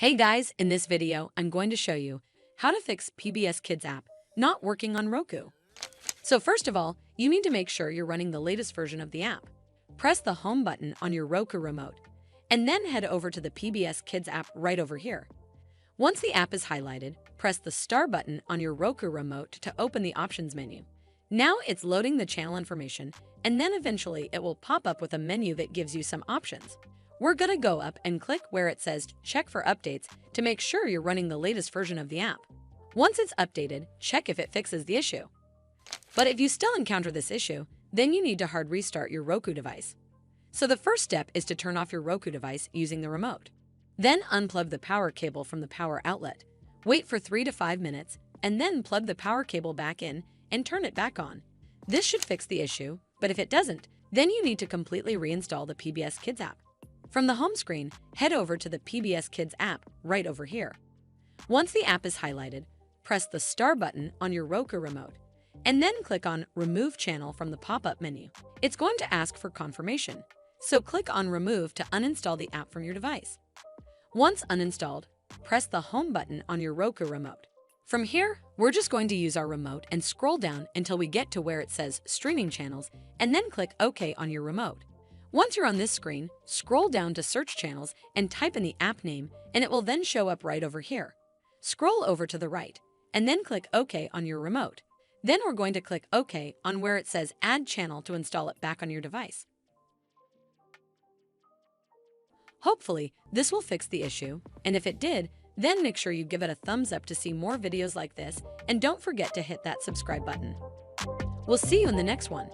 Hey guys, in this video, I'm going to show you how to fix PBS KIDS App not working on Roku. So first of all, you need to make sure you're running the latest version of the app. Press the home button on your Roku remote, and then head over to the PBS KIDS App right over here. Once the app is highlighted, press the star button on your Roku remote to open the options menu. Now it's loading the channel information, and then eventually it will pop up with a menu that gives you some options. We're gonna go up and click where it says check for updates to make sure you're running the latest version of the app. Once it's updated, check if it fixes the issue. But if you still encounter this issue, then you need to hard restart your Roku device. So the first step is to turn off your Roku device using the remote. Then unplug the power cable from the power outlet. Wait for 3 to 5 minutes, and then plug the power cable back in and turn it back on. This should fix the issue, but if it doesn't, then you need to completely reinstall the PBS KIDS app. From the home screen, head over to the PBS KIDS app right over here. Once the app is highlighted, press the star button on your Roku remote, and then click on Remove Channel from the pop-up menu. It's going to ask for confirmation, so click on Remove to uninstall the app from your device. Once uninstalled, press the home button on your Roku remote. From here, we're just going to use our remote and scroll down until we get to where it says Streaming Channels, and then click OK on your remote. Once you're on this screen, scroll down to Search Channels and type in the app name, and it will then show up right over here. Scroll over to the right, and then click OK on your remote. Then we're going to click OK on where it says Add Channel to install it back on your device. Hopefully, this will fix the issue, and if it did, then make sure you give it a thumbs up to see more videos like this, and don't forget to hit that subscribe button. We'll see you in the next one.